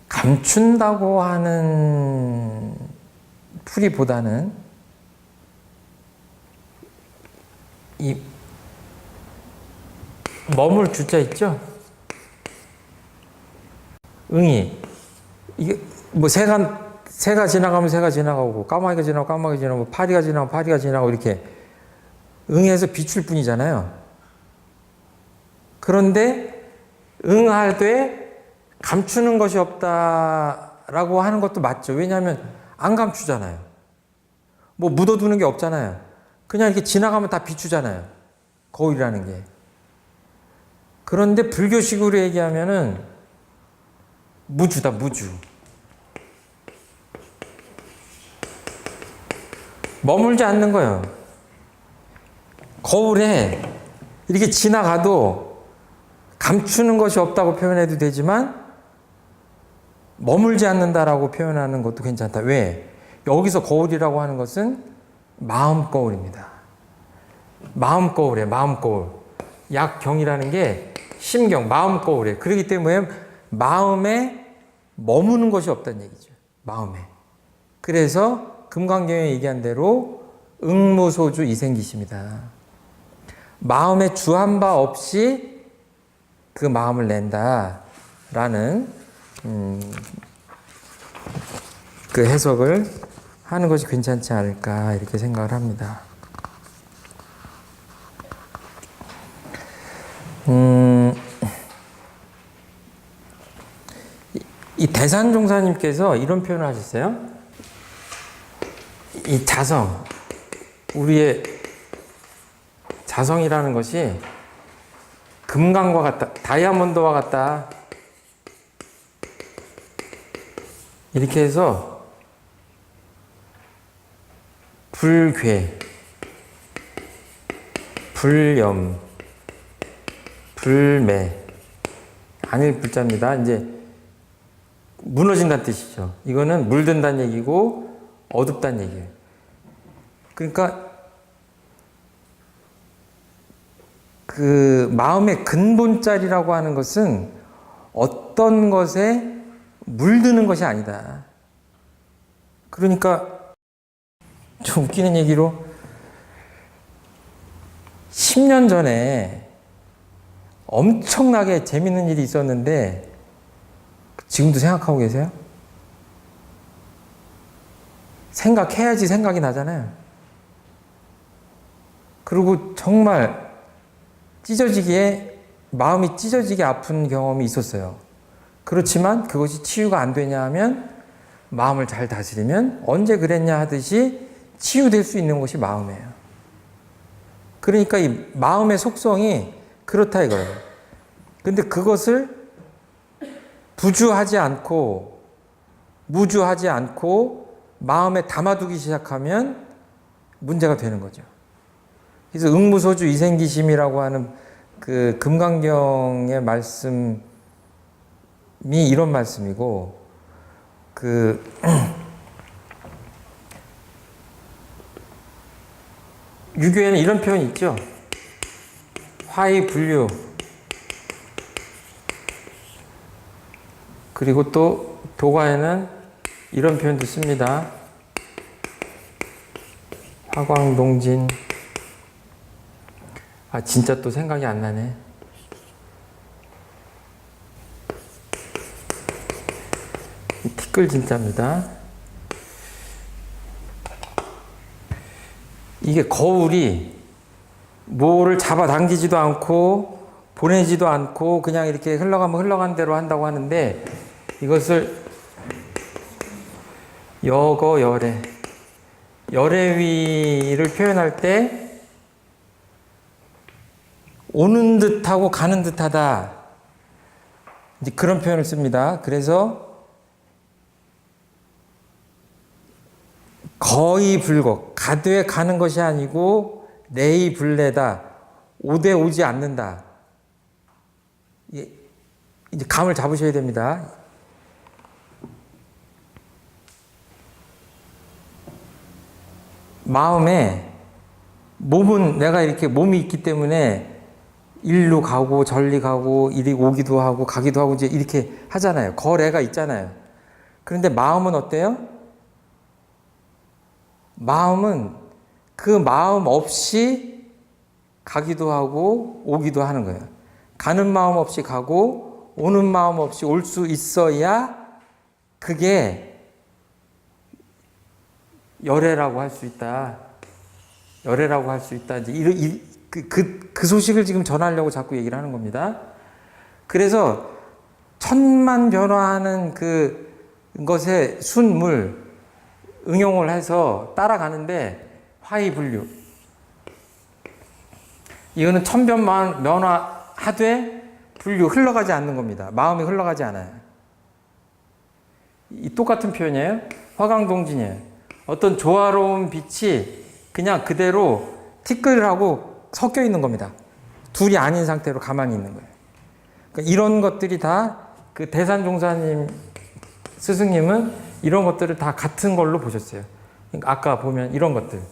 감춘다고 하는 풀이보다는 이 머물 주자 있죠? 응이. 이게 뭐 새가 지나가면 새가 지나가고, 까마귀가 지나가면 까마귀가 지나가고, 파리가 지나가면 파리가 지나가고, 이렇게 응해서 비출 뿐이잖아요. 그런데 응하되 감추는 것이 없다라고 하는 것도 맞죠. 왜냐하면 안 감추잖아요. 뭐 묻어두는 게 없잖아요. 그냥 이렇게 지나가면 다 비추잖아요. 거울이라는 게. 그런데 불교식으로 얘기하면은 무주다, 무주. 머물지 않는 거예요. 거울에 이렇게 지나가도 감추는 것이 없다고 표현해도 되지만 머물지 않는다라고 표현하는 것도 괜찮다. 왜? 여기서 거울이라고 하는 것은 마음 거울입니다. 마음 거울이에요. 마음 거울. 약경이라는 게 심경, 마음 거울이에요. 그렇기 때문에 마음에 머무는 것이 없다는 얘기죠. 마음에. 그래서 금강경에 얘기한 대로 응무소주 이생기십니다. 마음에 주한 바 없이 그 마음을 낸다라는 그 해석을 하는 것이 괜찮지 않을까 이렇게 생각을 합니다. 이 대산종사님께서 이런 표현을 하셨어요. 이 자성, 우리의 자성이라는 것이 금강과 같다, 다이아몬드와 같다. 이렇게 해서 불괴, 불염, 불매, 아닐 불자입니다. 이제 무너진다는 뜻이죠. 이거는 물든다는 얘기고 어둡다는 얘기예요. 그러니까 그 마음의 근본자리라고 하는 것은 어떤 것에 물드는 것이 아니다. 그러니까 좀 웃기는 얘기로 10년 전에 엄청나게 재밌는 일이 있었는데 지금도 생각하고 계세요? 생각해야지 생각이 나잖아요. 그리고 정말 마음이 찢어지게 아픈 경험이 있었어요. 그렇지만 그것이 치유가 안 되냐 하면 마음을 잘 다스리면 언제 그랬냐 하듯이 치유될 수 있는 것이 마음이에요. 그러니까 이 마음의 속성이 그렇다 이거예요. 근데 그것을 부주하지 않고 무주하지 않고 마음에 담아두기 시작하면 문제가 되는 거죠. 그래서 응무소주 이생기심이라고 하는 그 금강경의 말씀이 이런 말씀이고, 유교에는 이런 표현이 있죠. 화이불류. 그리고 또 도가에는 이런 표현도 씁니다. 화광동진. 진짜 또 생각이 안 나네. 티끌 진짜입니다. 이게 거울이 뭐를 잡아당기지도 않고 보내지도 않고 그냥 이렇게 흘러가면 흘러간 대로 한다고 하는데, 이것을 여거열애, 열애위를 표현할 때 오는 듯하고 가는 듯하다, 이제 그런 표현을 씁니다. 그래서 거의 불거, 가되 가는 것이 아니고 내이 불내다, 오되 오지 않는다. 이제 감을 잡으셔야 됩니다. 마음에 몸은 내가 이렇게 몸이 있기 때문에 일로 가고 절리 가고 이리 오기도 하고 가기도 하고 이제 이렇게 하잖아요. 거래가 있잖아요. 그런데 마음은 어때요? 마음은 그 마음 없이 가기도 하고 오기도 하는 거예요. 가는 마음 없이 가고 오는 마음 없이 올 수 있어야 그게 열애라고 할 수 있다. 열애라고 할 수 있다. 이제 그 소식을 지금 전하려고 자꾸 얘기를 하는 겁니다. 그래서 천만 변화하는 그것의 순물 응용을 해서 따라가는데 화이불류. 이거는 천변만 변화하되 불류, 흘러가지 않는 겁니다. 마음이 흘러가지 않아요. 이 똑같은 표현이에요. 화광동진이에요. 어떤 조화로운 빛이 그냥 그대로 티끌하고 섞여 있는 겁니다. 둘이 아닌 상태로 가만히 있는 거예요. 그러니까 이런 것들이 다 그 대산종사님 스승님은 이런 것들을 다 같은 걸로 보셨어요. 그러니까 아까 보면 이런 것들,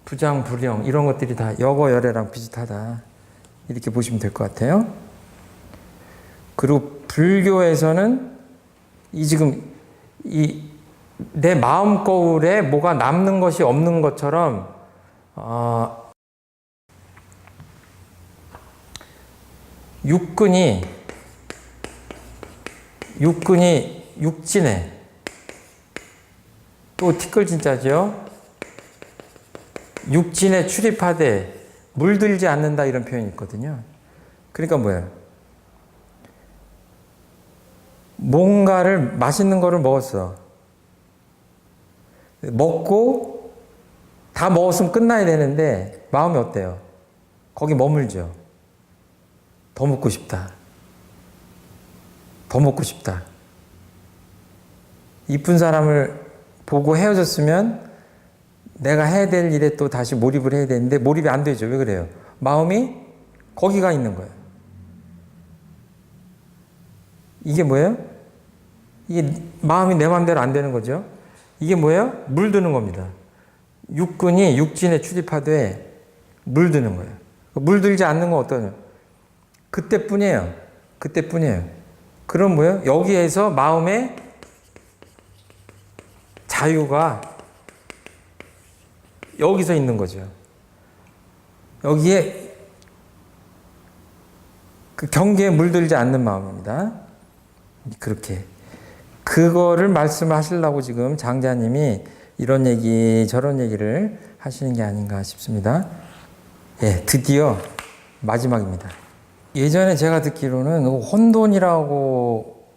부장, 불영, 이런 것들이 다 여거열애랑 비슷하다. 이렇게 보시면 될 것 같아요. 그리고 불교에서는 내 마음 거울에 뭐가 남는 것이 없는 것처럼 육근이 육진에, 또 티끌 진짜죠. 육진에 출입하되 물들지 않는다, 이런 표현이 있거든요. 그러니까 뭐예요? 뭔가를 맛있는 거를 먹었어. 먹고 다 먹었으면 끝나야 되는데 마음이 어때요? 거기 머물죠. 더 먹고 싶다. 더 먹고 싶다. 이쁜 사람을 보고 헤어졌으면 내가 해야 될 일에 또 다시 몰입을 해야 되는데 몰입이 안 되죠. 왜 그래요? 마음이 거기가 있는 거예요. 이게 뭐예요? 이게 마음이 내 마음대로 안 되는 거죠. 이게 뭐예요? 물드는 겁니다. 육근이 육진에 출입하되 물드는 거예요. 물들지 않는 건 어떠냐? 그때뿐이에요. 그때뿐이에요. 그럼 뭐예요? 여기에서 마음의 자유가 여기서 있는 거죠. 여기에 그 경계에 물들지 않는 마음입니다. 그렇게. 그거를 말씀하시려고 지금 장자님이 이런 얘기 저런 얘기를 하시는 게 아닌가 싶습니다. 예, 드디어 마지막입니다. 예전에 제가 듣기로는 혼돈이라고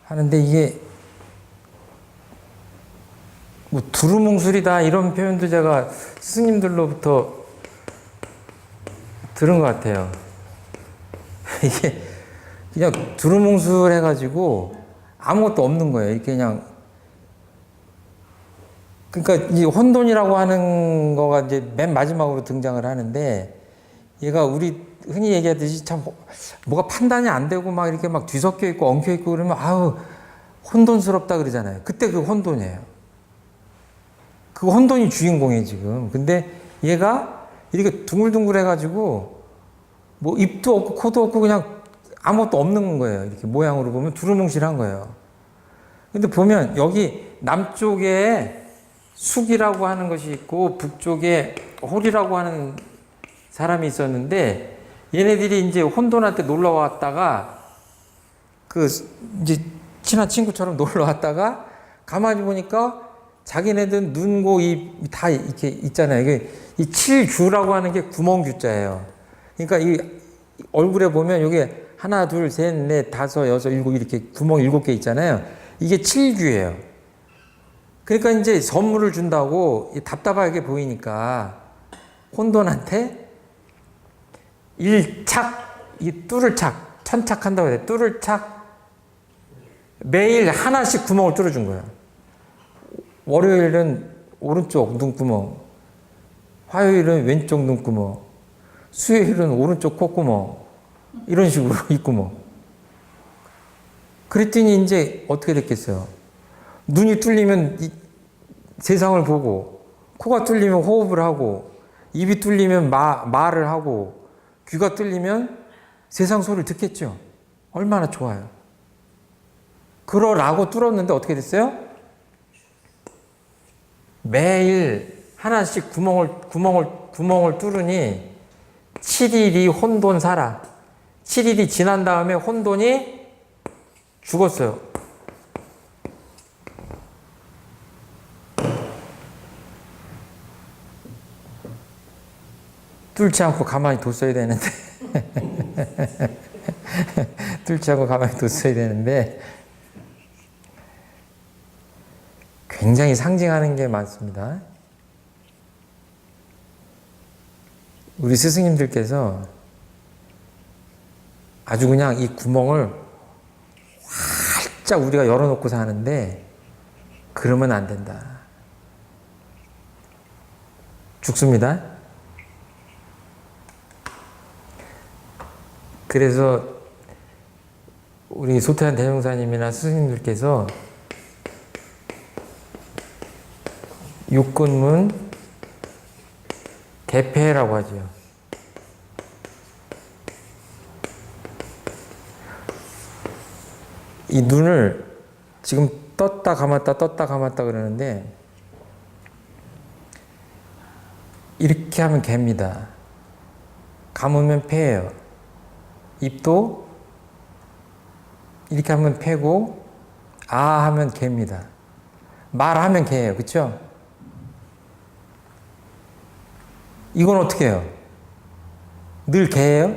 하는데 이게 뭐 두루뭉술이다 이런 표현도 제가 스승님들로부터 들은 것 같아요. 이게 그냥 두루뭉술 해가지고 아무것도 없는 거예요. 이렇게 그냥. 그러니까 이 혼돈이라고 하는 거가 이제 맨 마지막으로 등장을 하는데 얘가 우리 흔히 얘기하듯이 참 뭐가 판단이 안 되고 막 이렇게 막 뒤섞여 있고 엉켜 있고 그러면 아우 혼돈스럽다 그러잖아요. 그때 그 혼돈이에요. 그 혼돈이 주인공이에요 지금. 근데 얘가 이렇게 둥글둥글 해가지고 뭐 입도 없고 코도 없고 그냥 아무것도 없는 거예요. 이렇게 모양으로 보면 두루뭉실한 거예요. 근데 보면 여기 남쪽에 숙이라고 하는 것이 있고 북쪽에 홀이라고 하는 사람이 있었는데 얘네들이 이제 혼돈한테 놀러 왔다가 그 이제 친한 친구처럼 놀러 왔다가 가만히 보니까 자기네들 눈, 고, 입 다 이렇게 있잖아요. 이게 이 칠규라고 하는 게 구멍규자예요. 그러니까 이 얼굴에 보면 여기 하나, 둘, 셋, 넷, 다섯, 여섯, 일곱 이렇게 구멍 7개 있잖아요. 이게 칠규예요. 그러니까 이제 선물을 준다고 답답하게 보이니까 혼돈한테 일착, 이 뚫을 착, 천착한다고 해야 돼. 뚫을 착. 매일 하나씩 구멍을 뚫어준 거예요. 월요일은 오른쪽 눈구멍, 화요일은 왼쪽 눈구멍, 수요일은 오른쪽 콧구멍, 이런 식으로 입구멍. 그랬더니 이제 어떻게 됐겠어요? 눈이 뚫리면 세상을 보고, 코가 뚫리면 호흡을 하고, 입이 뚫리면 말을 하고, 귀가 뚫리면 세상 소리를 듣겠죠. 얼마나 좋아요. 그러라고 뚫었는데 어떻게 됐어요? 매일 하나씩 구멍을 뚫으니 7일이 혼돈 살아. 7일이 지난 다음에 혼돈이 죽었어요. 뚫지 않고 가만히 뒀어야 되는데 뚫지 않고 가만히 뒀어야 되는데 굉장히 상징하는 게 많습니다. 우리 스승님들께서 아주 그냥 이 구멍을 활짝 우리가 열어놓고 사는데 그러면 안 된다. 죽습니다. 그래서 우리 소태한 대종사님이나 스승님들께서 육근문 개폐라고 하죠. 이 눈을 지금 떴다 감았다 그러는데 이렇게 하면 개입니다. 감으면 폐예요. 입도 이렇게 하면 폐고 아 하면 개입니다. 말하면 개예요. 그렇죠? 이건 어떻게 해요? 늘 개예요?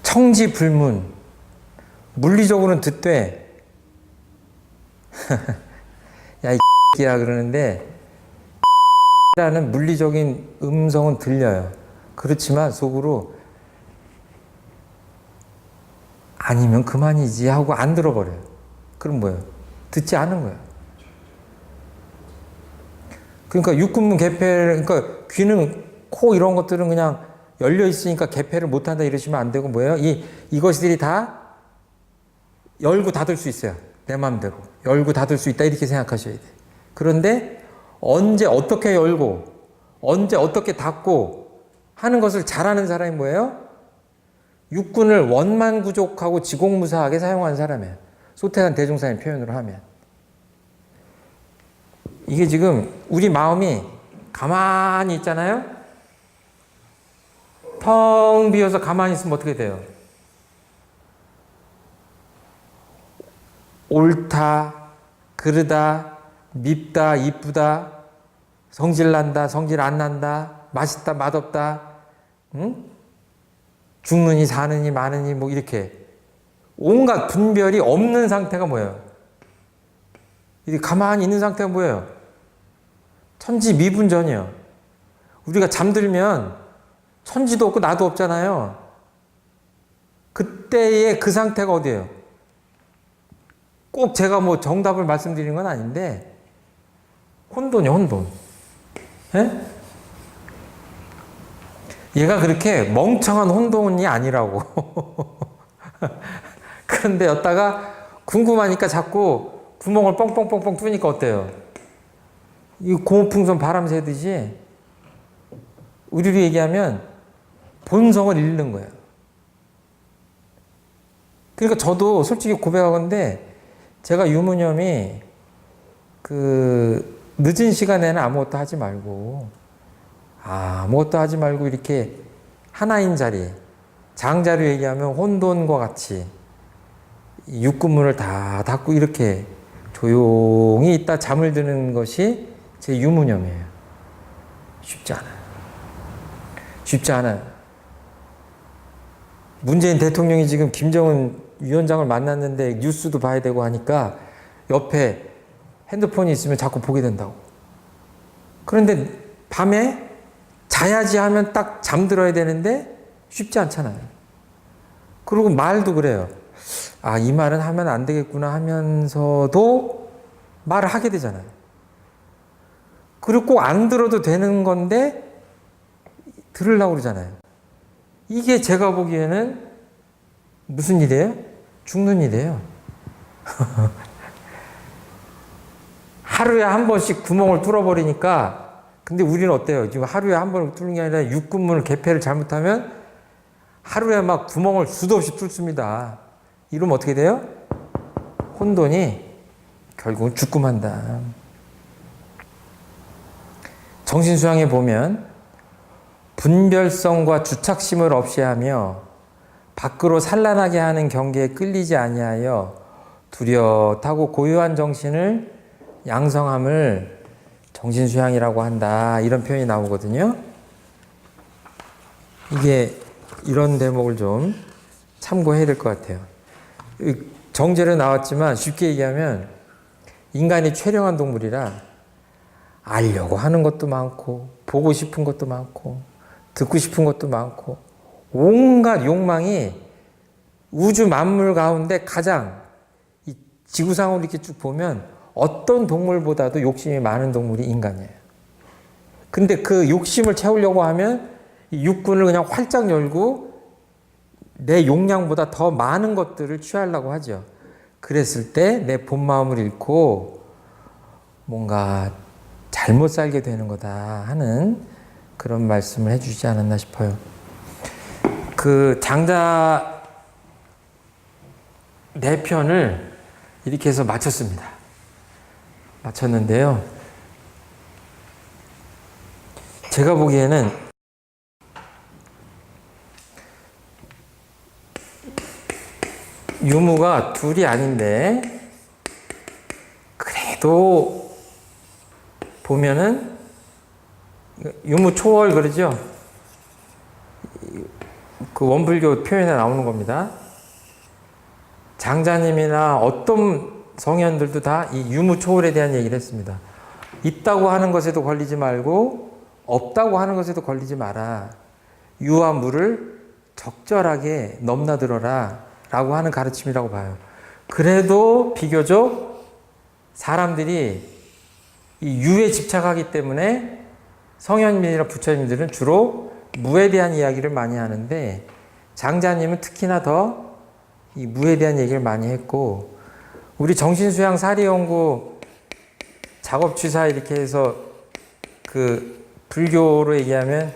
청지불문. 물리적으로는 듣되 야 이 X야 그러는데 라는 물리적인 음성은 들려요. 그렇지만 속으로 아니면 그만이지 하고 안 들어버려요. 그럼 뭐예요? 듣지 않은 거예요. 그러니까 육근문 개폐, 그러니까 귀는 코 이런 것들은 그냥 열려 있으니까 개폐를 못한다 이러시면 안 되고 뭐예요? 이것들이 다 열고 닫을 수 있어요. 내 마음대로 열고 닫을 수 있다 이렇게 생각하셔야 돼. 그런데 언제 어떻게 열고 언제 어떻게 닫고 하는 것을 잘하는 사람이 뭐예요? 육군을 원만구족하고 지공무사하게 사용하는 사람이에요. 소태산 대종사의 표현으로 하면. 이게 지금 우리 마음이 가만히 있잖아요. 텅 비어서 가만히 있으면 어떻게 돼요? 옳다, 그르다, 밉다, 이쁘다, 성질난다, 성질 안 난다, 맛있다, 맛없다, 응? 죽느니 사느니 마느니 뭐 이렇게 온갖 분별이 없는 상태가 뭐예요? 이렇게 가만히 있는 상태가 뭐예요? 천지미분전이요. 우리가 잠들면 천지도 없고 나도 없잖아요. 그때의 그 상태가 어디예요? 꼭 제가 뭐 정답을 말씀드리는 건 아닌데 혼돈이요, 혼돈. 예? 얘가 그렇게 멍청한 혼돈이 아니라고. 그런데 여기다가 궁금하니까 자꾸 구멍을 뻥뻥뻥뻥 뚫으니까 어때요? 이 고무풍선 바람 새듯이 우리로 얘기하면 본성을 잃는 거예요. 그러니까 저도 솔직히 고백하건데 제가 유무념이 그 늦은 시간에는 아무것도 하지 말고 이렇게 하나인 자리, 장자로 얘기하면 혼돈과 같이 육군문을 다 닫고 이렇게 조용히 있다 잠을 드는 것이 제 유무념이에요. 쉽지 않아요. 쉽지 않아요. 문재인 대통령이 지금 김정은 위원장을 만났는데 뉴스도 봐야 되고 하니까 옆에 핸드폰이 있으면 자꾸 보게 된다고. 그런데 밤에 자야지 하면 딱 잠들어야 되는데 쉽지 않잖아요. 그리고 말도 그래요. 이 말은 하면 안 되겠구나 하면서도 말을 하게 되잖아요. 그리고 꼭 안 들어도 되는 건데 들으려고 그러잖아요. 이게 제가 보기에는 무슨 일이에요? 죽는 일이에요. 하루에 한 번씩 구멍을 뚫어버리니까, 근데 우리는 어때요? 지금 하루에 한 번을 뚫는 게 아니라 육군문을 개폐를 잘못하면 하루에 막 구멍을 수도 없이 뚫습니다. 이러면 어떻게 돼요? 혼돈이 결국은 죽고 만다. 정신수양에 보면 분별성과 주착심을 없이 하며 밖으로 산란하게 하는 경계에 끌리지 아니하여 두렷하고 고요한 정신을 양성함을 정신수양이라고 한다. 이런 표현이 나오거든요. 이게 이런 대목을 좀 참고해야 될 것 같아요. 정제로 나왔지만 쉽게 얘기하면 인간이 최령한 동물이라 알려고 하는 것도 많고 보고 싶은 것도 많고 듣고 싶은 것도 많고 온갖 욕망이 우주 만물 가운데 가장 이 지구상으로 이렇게 쭉 보면 어떤 동물보다도 욕심이 많은 동물이 인간이에요. 근데 그 욕심을 채우려고 하면 이 육군을 그냥 활짝 열고 내 용량보다 더 많은 것들을 취하려고 하죠. 그랬을 때 내 본 마음을 잃고 뭔가 잘못 살게 되는 거다 하는 그런 말씀을 해주지 않았나 싶어요. 그 장자 4편을 이렇게 해서 마쳤는데요. 제가 보기에는 유무가 둘이 아닌데 그래도 보면은 유무 초월 그러죠? 그 원불교 표현에 나오는 겁니다. 장자님이나 어떤 성현들도 다 이 유무 초월에 대한 얘기를 했습니다. 있다고 하는 것에도 걸리지 말고 없다고 하는 것에도 걸리지 마라. 유와 무를 적절하게 넘나들어라 라고 하는 가르침이라고 봐요. 그래도 비교적 사람들이 이 유에 집착하기 때문에 성현민이나 부처님들은 주로 무에 대한 이야기를 많이 하는데 장자님은 특히나 더 이 무에 대한 얘기를 많이 했고 우리 정신수양 사리연구 작업취사 이렇게 해서 그 불교로 얘기하면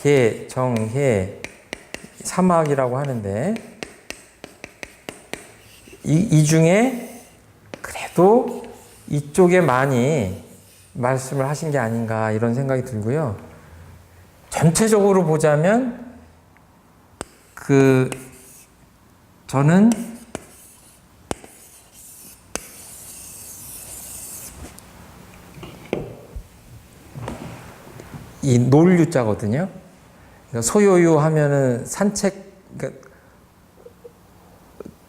계, 정, 해, 사막이라고 하는데 이 중에 그래도 이쪽에 많이 말씀을 하신 게 아닌가 이런 생각이 들고요. 전체적으로 보자면 저는 이 놀유자거든요. 소요유 하면은 산책,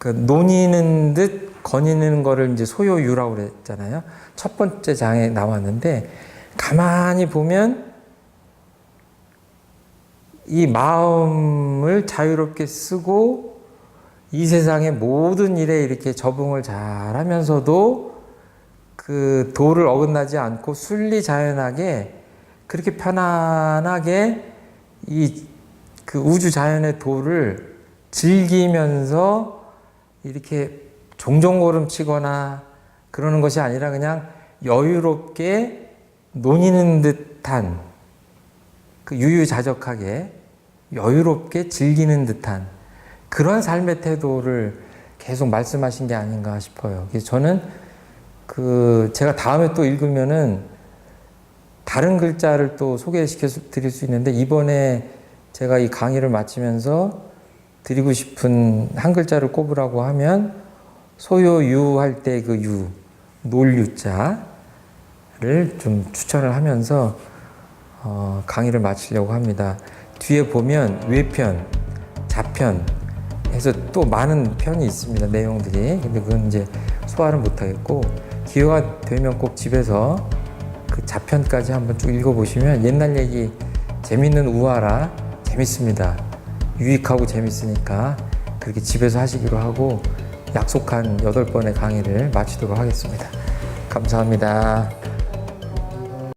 논이는 듯 거니는 거를 이제 소요유라고 그랬잖아요. 첫 번째 장에 나왔는데, 가만히 보면 이 마음을 자유롭게 쓰고 이 세상의 모든 일에 이렇게 적응을 잘 하면서도 그 도를 어긋나지 않고 순리자연하게 그렇게 편안하게 그 우주 자연의 도를 즐기면서 이렇게 종종고름 치거나 그러는 것이 아니라 그냥 여유롭게 논이는 듯한 그 유유자적하게 여유롭게 즐기는 듯한 그런 삶의 태도를 계속 말씀하신 게 아닌가 싶어요. 그래서 저는 제가 다음에 또 읽으면은 다른 글자를 또 소개시켜 드릴 수 있는데, 이번에 제가 이 강의를 마치면서 드리고 싶은 한 글자를 꼽으라고 하면 소요유 할 때 그 유, 놀유자를 좀 추천을 하면서 강의를 마치려고 합니다. 뒤에 보면 외편, 자편 해서 또 많은 편이 있습니다. 내용들이. 근데 그건 이제 소화를 못하겠고, 기회가 되면 꼭 집에서 그 자편까지 한번 쭉 읽어보시면 옛날 얘기 재밌는 우화라 재밌습니다. 유익하고 재밌으니까 그렇게 집에서 하시기로 하고 약속한 8번의 강의를 마치도록 하겠습니다. 감사합니다.